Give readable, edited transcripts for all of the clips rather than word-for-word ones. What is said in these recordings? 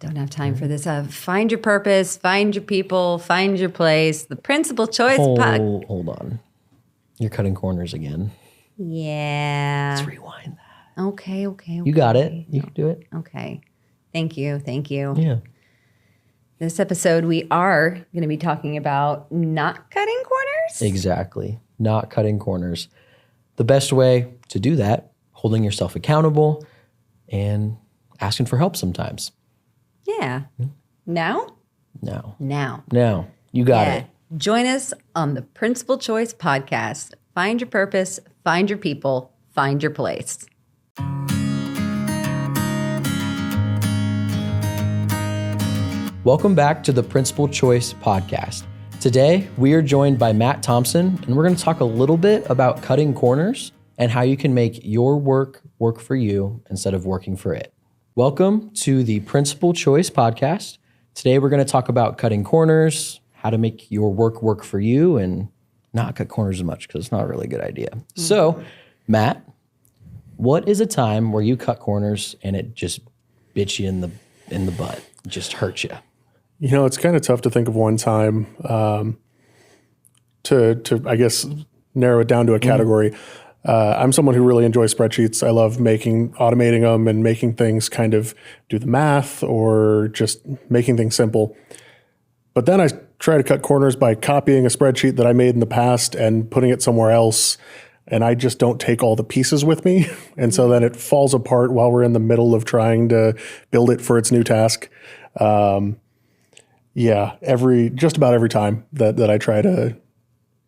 Don't have time for this. Find your purpose, find your people, find your place. The principal choice. Hold on. You're cutting corners again. Yeah. Let's rewind that. Okay. You got it. You can do it. Okay. Thank you. Yeah. This episode, we are going to be talking about not cutting corners. Exactly. Not cutting corners. The best way to do that, holding yourself accountable and asking for help sometimes. Yeah. Now? Now. You got it. Join us on the Principal Choice podcast. Find your purpose, find your people, find your place. Welcome back to the Principal Choice podcast. Today, we are joined by Matt Thompson, and we're going to talk a little bit about cutting corners and how you can make your work for you instead of working for it. Welcome to the Principal Choice podcast. Today, we're going to talk about cutting corners, how to make your work for you, and not cut corners as much because it's not a really good idea. Mm-hmm. So, Matt, what is a time where you cut corners and it just bit you in the butt, it just hurt you? You know, it's kind of tough to think of one time to I guess narrow it down to a category. I'm someone who really enjoys spreadsheets. I love automating them and making things kind of do the math or just making things simple. But then I try to cut corners by copying a spreadsheet that I made in the past and putting it somewhere else. And I just don't take all the pieces with me. And so then it falls apart while we're in the middle of trying to build it for its new task. Just about every time that I try to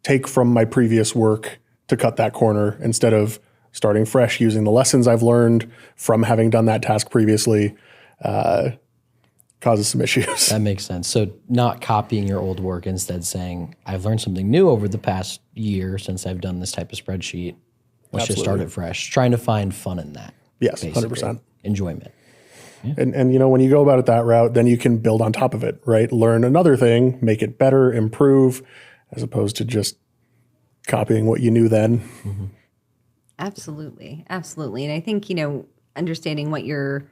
take from my previous work to cut that corner instead of starting fresh using the lessons I've learned from having done that task previously, causes some issues. That makes sense. So not copying your old work, instead saying, I've learned something new over the past year since I've done this type of spreadsheet. Let's just start it fresh. Trying to find fun in that. Yes, basically. 100%. Enjoyment. Yeah. And you know, when you go about it that route, then you can build on top of it, right? Learn another thing, make it better, improve, as opposed to just copying what you knew then. Mm-hmm. Absolutely. And I think, understanding what you're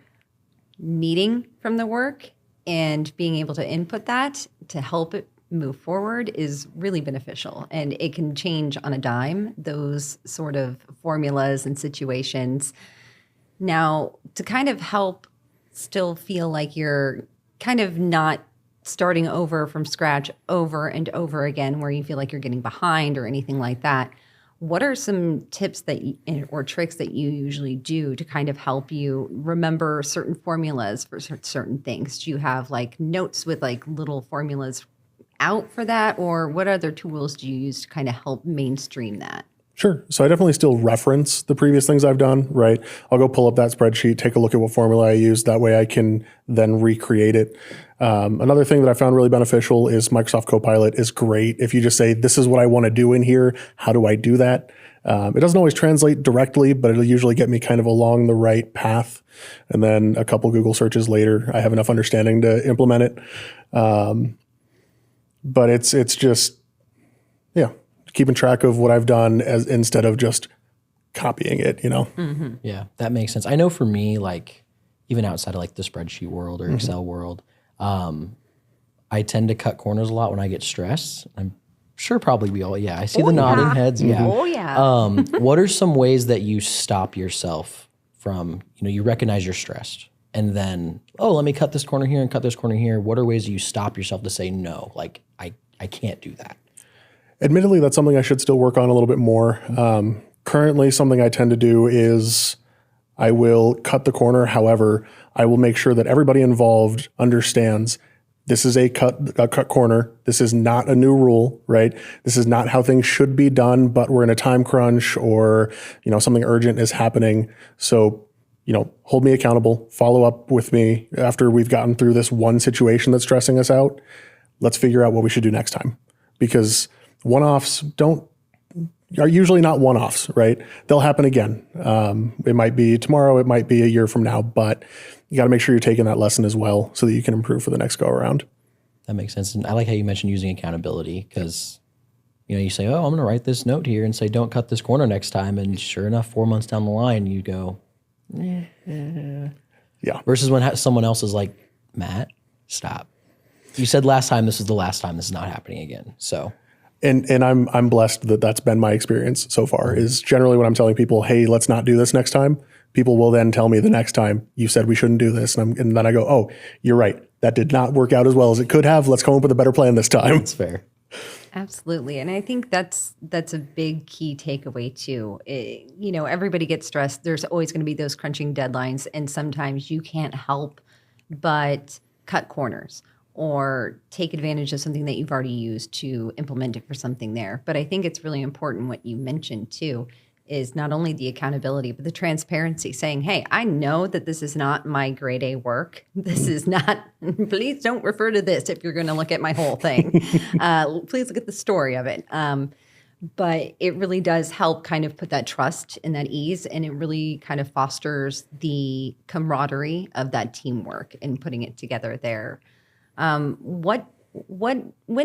needing from the work and being able to input that to help it move forward is really beneficial. And it can change on a dime, those sort of formulas and situations. Now, to kind of help still feel like you're kind of not starting over from scratch over and over again where you feel like you're getting behind or anything like that, what are some tips or tricks that you usually do to kind of help you remember certain formulas for certain things? Do you have like notes with like little formulas out for that? Or what other tools do you use to kind of help mainstream that? Sure. So I definitely still reference the previous things I've done, right? I'll go pull up that spreadsheet, take a look at what formula I used. That way I can then recreate it. Another thing that I found really beneficial is Microsoft Copilot is great. If you just say, this is what I want to do in here, how do I do that? It doesn't always translate directly, but it'll usually get me kind of along the right path. And then a couple Google searches later, I have enough understanding to implement it. But it's just, keeping track of what I've done instead of just copying it, Mm-hmm. Yeah, that makes sense. I know for me, like even outside of like the spreadsheet world or Excel world, I tend to cut corners a lot when I get stressed. I'm sure probably we all, I see the nodding heads. Yeah. Oh yeah. What are some ways that you stop yourself from, you recognize you're stressed and then, let me cut this corner here and cut this corner here. What are ways that you stop yourself to say, no, like I can't do that? Admittedly, that's something I should still work on a little bit more. Currently, something I tend to do is I will cut the corner. However, I will make sure that everybody involved understands this is a cut corner. This is not a new rule, right? This is not how things should be done, but we're in a time crunch or, something urgent is happening. So, hold me accountable, follow up with me after we've gotten through this one situation that's stressing us out. Let's figure out what we should do next time, because one-offs are usually not one-offs, right? They'll happen again. It might be tomorrow, it might be a year from now, but you got to make sure you're taking that lesson as well so that you can improve for the next go around. That makes sense. And I like how you mentioned using accountability because, you say, I'm going to write this note here and say, don't cut this corner next time. And sure enough, 4 months down the line, you go, Yeah. Versus when someone else is like, Matt, stop. You said last time this was the last time, this is not happening again. So, And I'm blessed that that's been my experience so far. Is generally when I'm telling people, hey, let's not do this next time, people will then tell me the next time, you said we shouldn't do this. And then I go, oh, you're right. That did not work out as well as it could have. Let's come up with a better plan this time. that's fair. Absolutely. And I think that's a big key takeaway too. Everybody gets stressed. There's always going to be those crunching deadlines. And sometimes you can't help but cut corners or take advantage of something that you've already used to implement it for something there. But I think it's really important what you mentioned too, is not only the accountability, but the transparency, saying, hey, I know that this is not my grade A work. This is not, please don't refer to this if you're going to look at my whole thing. Please look at the story of it. But it really does help kind of put that trust and that ease, and it really kind of fosters the camaraderie of that teamwork and putting it together there. When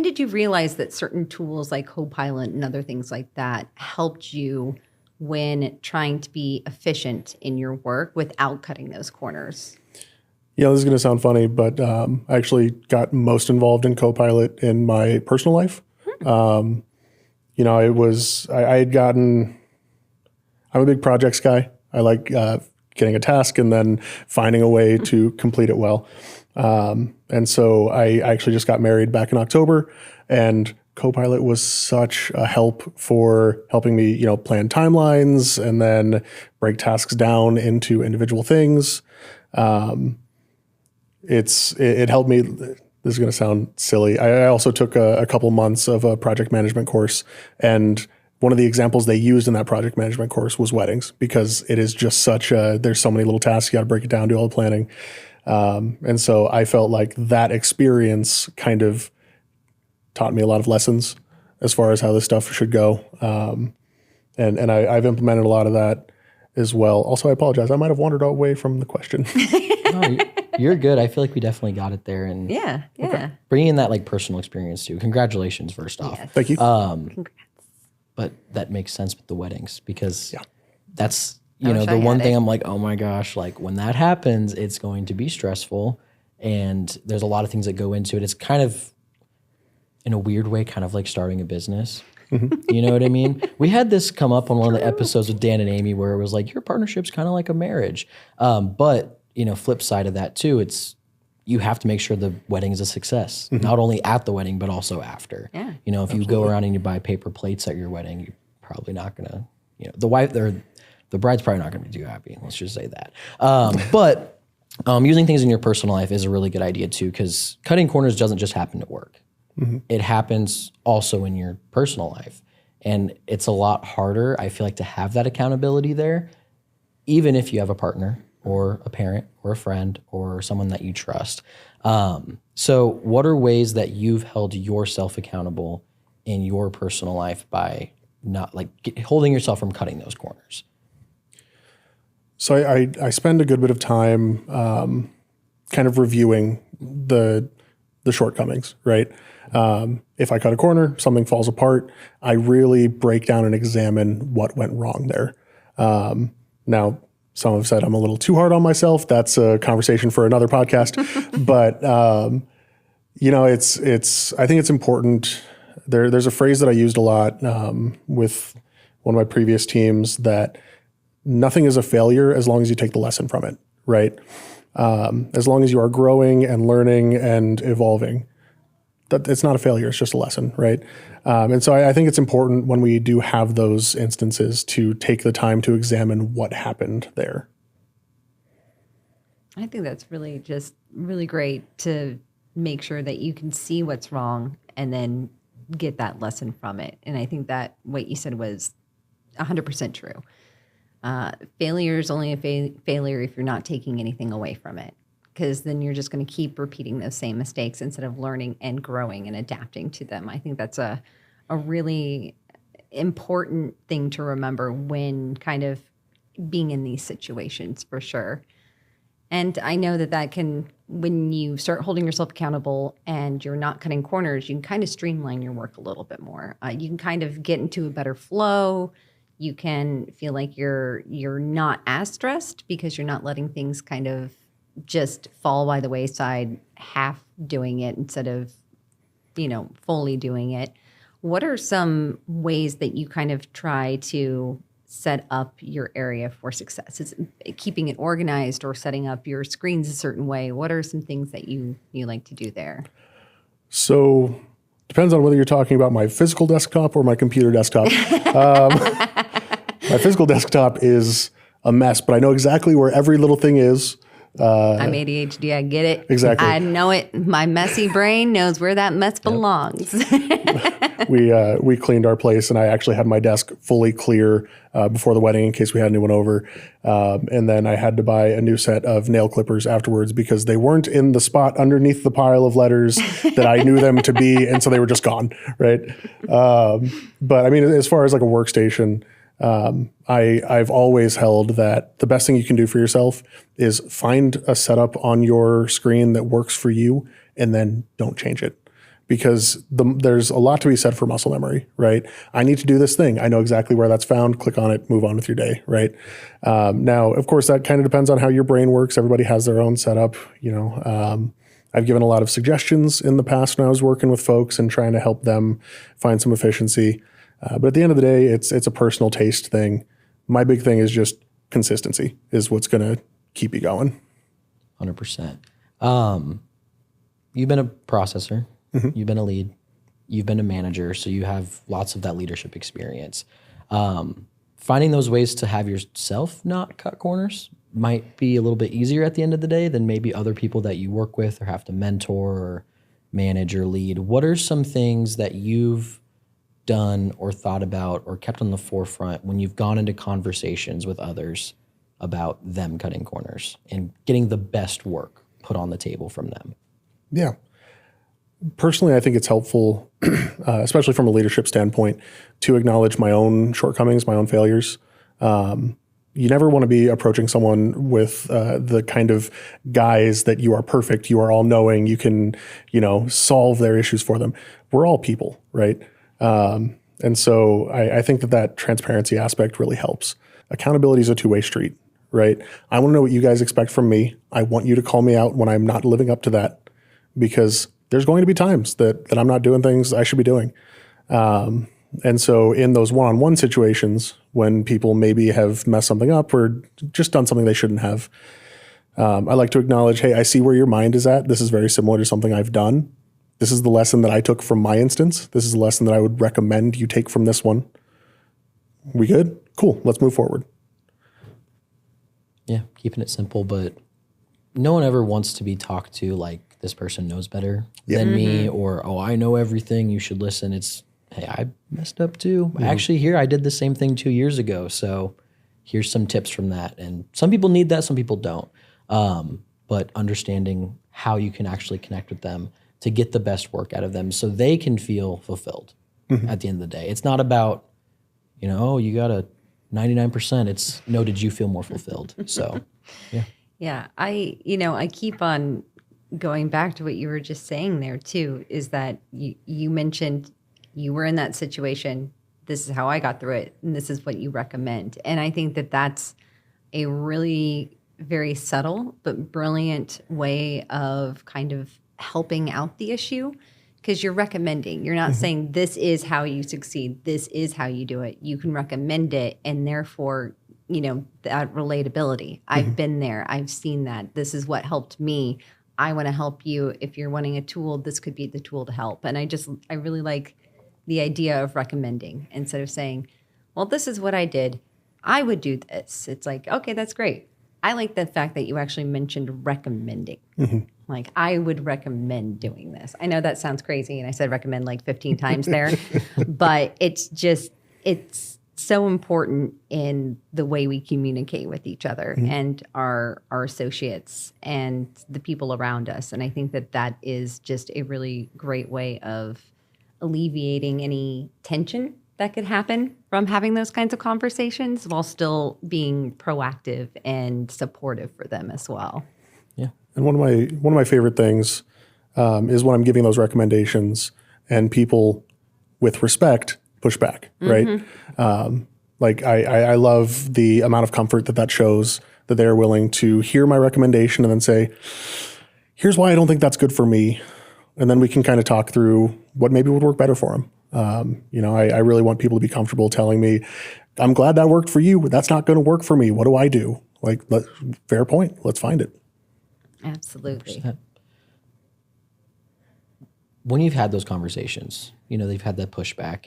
did you realize that certain tools like Copilot and other things like that helped you when trying to be efficient in your work without cutting those corners? Yeah, this is going to sound funny, but I actually got most involved in Copilot in my personal life. I had gotten, I'm a big projects guy. I like getting a task and then finding a way to complete it well. And so I actually just got married back in October, and Copilot was such a help for helping me, plan timelines and then break tasks down into individual things. It helped me. This is going to sound silly. I also took a couple months of a project management course, and one of the examples they used in that project management course was weddings, because it is just there's so many little tasks. You got to break it down, do all the planning. And so I felt like that experience kind of taught me a lot of lessons as far as how this stuff should go. And I've implemented a lot of that as well. Also, I apologize. I might have wandered away from the question. No, you're good. I feel like we definitely got it there. And Yeah. okay. Bringing in that like personal experience too. Congratulations, first off. Yes. Thank you. Congrats. But that makes sense with the weddings, because Yeah. that's, I wish the I one had thing it. I'm like, oh my gosh, like when that happens, it's going to be stressful. And there's a lot of things that go into it. It's kind of, in a weird way, kind of like starting a business. You know what I mean? We had this come up on one of the episodes with Dan and Amy where it was like, your partnership's kind of like a marriage. But, flip side of that too, it's, you have to make sure the wedding is a success, not only at the wedding, but also after. Yeah. If you go around and you buy paper plates at your wedding, you're probably not going to, the bride's probably not going to be too happy. Let's just say that. But using things in your personal life is a really good idea too, because cutting corners doesn't just happen at work. It happens also in your personal life. And it's a lot harder, I feel like, to have that accountability there, even if you have a partner or a parent or a friend or someone that you trust. So what are ways that you've held yourself accountable in your personal life by not holding yourself from cutting those corners? So I spend a good bit of time kind of reviewing the shortcomings, right? If I cut a corner, something falls apart, I really break down and examine what went wrong there. Now, some have said I'm a little too hard on myself. That's a conversation for another podcast. But I think it's important. There's a phrase that I used a lot with one of my previous teams, that nothing is a failure as long as you take the lesson from it, right? As long as you are growing and learning and evolving, that it's not a failure. It's just a lesson, right? And so I think it's important when we do have those instances to take the time to examine what happened there. I think that's really great to make sure that you can see what's wrong and then get that lesson from it. And I think that what you said was 100% true. Failure is only a failure if you're not taking anything away from it, because then you're just going to keep repeating those same mistakes instead of learning and growing and adapting to them. I think that's a really important thing to remember when kind of being in these situations, for sure. And I know that can, when you start holding yourself accountable and you're not cutting corners, you can kind of streamline your work a little bit more. You can kind of get into a better flow. You can feel like you're not as stressed because you're not letting things kind of just fall by the wayside half doing it instead of, fully doing it. What are some ways that you kind of try to set up your area for success? Is it keeping it organized or setting up your screens a certain way? What are some things that you like to do there? So depends on whether you're talking about my physical desktop or my computer desktop. My physical desktop is a mess, but I know exactly where every little thing is. I'm ADHD. I get it. Exactly. I know it. My messy brain knows where that mess belongs. We cleaned our place, and I actually had my desk fully clear before the wedding in case we had anyone over. And then I had to buy a new set of nail clippers afterwards because they weren't in the spot underneath the pile of letters that I knew them to be, and so they were just gone, right? But I mean, as far as like a workstation, I've always held that the best thing you can do for yourself is find a setup on your screen that works for you, and then don't change it. Because there's a lot to be said for muscle memory, right? I need to do this thing. I know exactly where that's found. Click on it, move on with your day, right? Now, of course, that kind of depends on how your brain works. Everybody has their own setup. I've given a lot of suggestions in the past when I was working with folks and trying to help them find some efficiency. But at the end of the day, it's a personal taste thing. My big thing is just consistency is what's going to keep you going. 100%. You've been a processor. Mm-hmm. You've been a lead, you've been a manager, so you have lots of that leadership experience. Finding those ways to have yourself not cut corners might be a little bit easier at the end of the day than maybe other people that you work with or have to mentor or manage or lead. What are some things that you've done or thought about or kept on the forefront when you've gone into conversations with others about them cutting corners and getting the best work put on the table from them? Yeah. Personally, I think it's helpful, especially from a leadership standpoint, to acknowledge my own shortcomings, my own failures. You never want to be approaching someone with the kind of guise that you are perfect, you are all knowing, you can, solve their issues for them. We're all people, right? And so I think that transparency aspect really helps. Accountability is a two-way street, right? I want to know what you guys expect from me. I want you to call me out when I'm not living up to that, because there's going to be times that I'm not doing things I should be doing. And so in those one-on-one situations, when people maybe have messed something up or just done something they shouldn't have, I like to acknowledge, hey, I see where your mind is at. This is very similar to something I've done. This is the lesson that I took from my instance. This is a lesson that I would recommend you take from this one. We good? Cool. Let's move forward. Yeah, keeping it simple, but no one ever wants to be talked to like this person knows better than me, or, oh, I know everything, you should listen. It's, hey, I messed up too. Actually, I did the same thing 2 years ago. So here's some tips from that. And some people need that, some people don't. But understanding how you can actually connect with them to get the best work out of them so they can feel fulfilled at the end of the day. It's not about, oh, you got a 99%. It's, no, did you feel more fulfilled? So, yeah. Yeah. I keep on going back to what you were just saying there too, is that you mentioned you were in that situation. This is how I got through it, and this is what you recommend. And I think that that's a really very subtle but brilliant way of kind of helping out the issue, because you're recommending. You're not saying this is how you succeed, this is how you do it. You can recommend it, and therefore, that relatability. I've been there. I've seen that. This is what helped me. I want to help you. If you're wanting a tool, this could be the tool to help. And I really like the idea of recommending instead of saying, well, this is what I did. I would do this. It's like, okay, that's great. I like the fact that you actually mentioned recommending. Like, I would recommend doing this. I know that sounds crazy, and I said recommend like 15 times there, but it's so important in the way we communicate with each other and our associates and the people around us. And I think that is just a really great way of alleviating any tension that could happen from having those kinds of conversations while still being proactive and supportive for them as well. Yeah. And one of my favorite things is when I'm giving those recommendations and people with respect push back, right? Like I love the amount of comfort that shows that they're willing to hear my recommendation and then say, here's why I don't think that's good for me. And then we can kind of talk through what maybe would work better for them. I really want people to be comfortable telling me, I'm glad that worked for you, but that's not going to work for me. What do I do? Like, fair point. Let's find it. Absolutely. 100%. When you've had those conversations, they've had that pushback.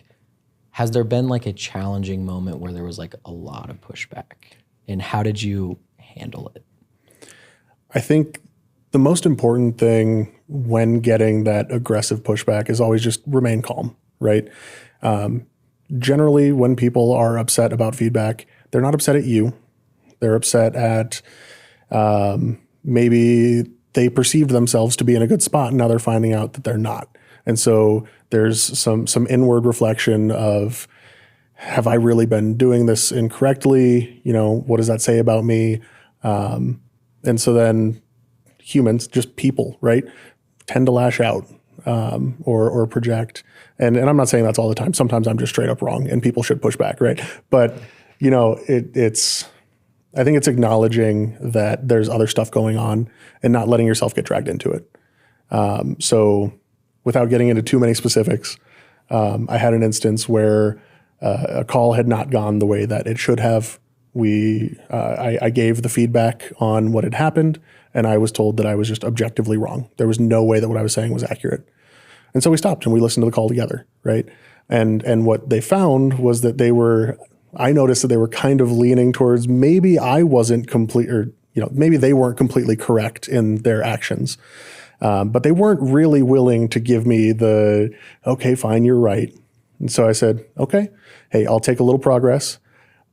Has there been like a challenging moment where there was like a lot of pushback? And how did you handle it? I think the most important thing when getting that aggressive pushback is always just remain calm, right? Generally, when people are upset about feedback, they're not upset at you. They're upset at maybe they perceived themselves to be in a good spot, and now they're finding out that they're not. And so there's some inward reflection of, have I really been doing this incorrectly? What does that say about me? And so then humans, just people, right, tend to lash out or project. And I'm not saying that's all the time. Sometimes I'm just straight up wrong and people should push back, right? But, I think it's acknowledging that there's other stuff going on and not letting yourself get dragged into it. So without getting into too many specifics, I had an instance where a call had not gone the way that it should have. I gave the feedback on what had happened, and I was told that I was just objectively wrong. There was no way that what I was saying was accurate. And so we stopped and we listened to the call together, right? And what they found was that I noticed that they were kind of leaning towards maybe I wasn't complete, or maybe they weren't completely correct in their actions. But they weren't really willing to give me okay, fine, you're right. And so I said, okay, hey, I'll take a little progress.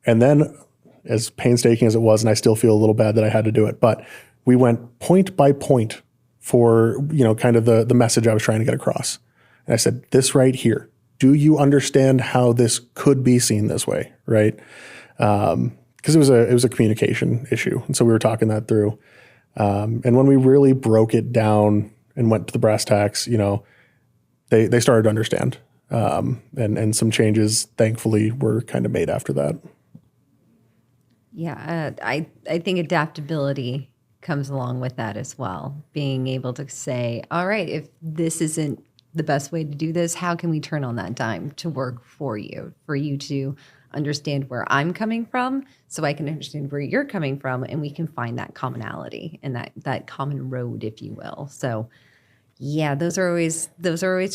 And then, as painstaking as it was, and I still feel a little bad that I had to do it, but we went point by point for, kind of the message I was trying to get across. And I said, this right here, do you understand how this could be seen this way, right? Because it was a communication issue. And so we were talking that through. And when we really broke it down and went to the brass tacks, they started to understand. And some changes, thankfully, were kind of made after that. Yeah, I think adaptability comes along with that as well. Being able to say, all right, if this isn't the best way to do this, how can we turn on that dime to work for you to understand where I'm coming from, so I can understand where you're coming from, and we can find that commonality and that common road, if you will. So yeah, those are always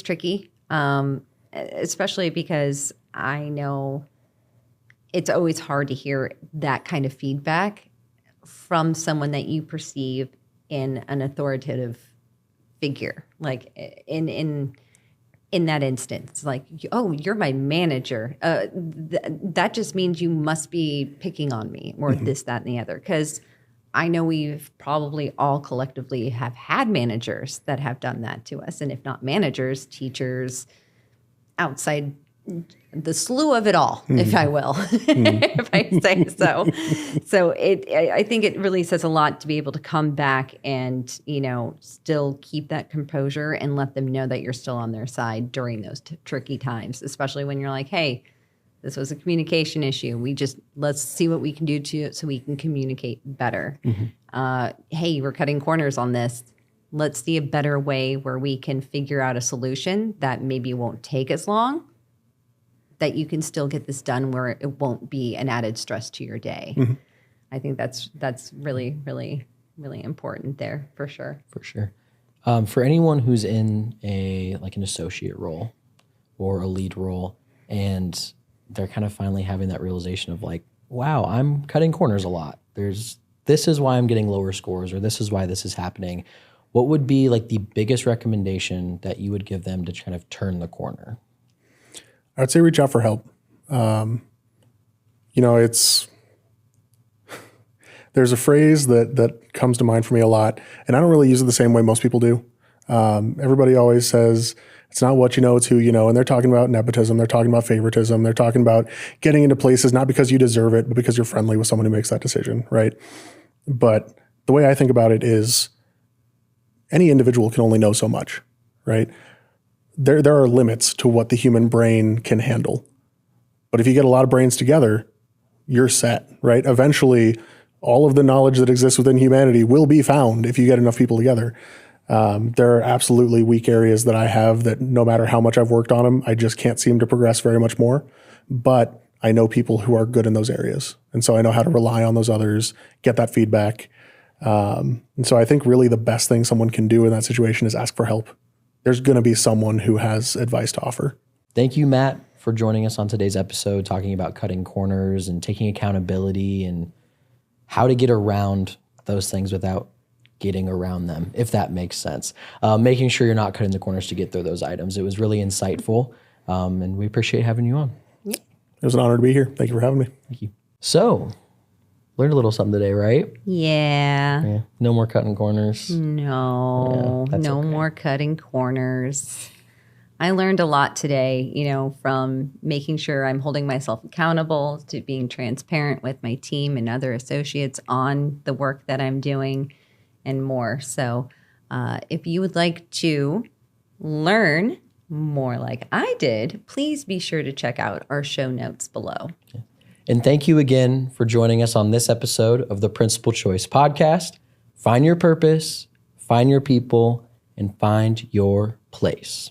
tricky, especially because I know it's always hard to hear that kind of feedback from someone that you perceive in an authoritative figure, like in that instance, like, oh, you're my manager. That just means you must be picking on me, or this, that, and the other. Because I know we've probably all collectively have had managers that have done that to us, and if not managers, teachers, outside the slew of it all, if I will, if I say so. So I think it really says a lot to be able to come back and, still keep that composure and let them know that you're still on their side during those tricky times, especially when you're like, hey, this was a communication issue. Let's see what we can do so we can communicate better. Hey, we're cutting corners on this. Let's see a better way where we can figure out a solution that maybe won't take as long, that you can still get this done where it won't be an added stress to your day. I think that's really, really, really important there, for sure. For sure. For anyone who's in an associate role or a lead role, and they're kind of finally having that realization of like, wow, I'm cutting corners a lot. This is why I'm getting lower scores, or this is why this is happening. What would be like the biggest recommendation that you would give them to kind of turn the corner? I'd say reach out for help. There's a phrase that comes to mind for me a lot, and I don't really use it the same way most people do. Everybody always says, it's not what you know, it's who you know. And they're talking about nepotism. They're talking about favoritism. They're talking about getting into places not because you deserve it, but because you're friendly with someone who makes that decision, right? But the way I think about it is any individual can only know so much, right? There are limits to what the human brain can handle. But if you get a lot of brains together, you're set, right? Eventually, all of the knowledge that exists within humanity will be found if you get enough people together. There are absolutely weak areas that I have that no matter how much I've worked on them, I just can't seem to progress very much more. But I know people who are good in those areas. And so I know how to rely on those others, get that feedback. And so I think really the best thing someone can do in that situation is ask for help. There's going to be someone who has advice to offer. Thank you, Matt, for joining us on today's episode, talking about cutting corners and taking accountability and how to get around those things without getting around them, if that makes sense. Making sure you're not cutting the corners to get through those items. It was really insightful, and we appreciate having you on. It was an honor to be here. Thank you for having me. Thank you. So, learned a little something today, right? Yeah. No more cutting corners. No, Yeah, no okay. more cutting corners. I learned a lot today, from making sure I'm holding myself accountable to being transparent with my team and other associates on the work that I'm doing and more. So if you would like to learn more like I did, please be sure to check out our show notes below. And thank you again for joining us on this episode of the Principal Choice Podcast. Find your purpose, find your people, and find your place.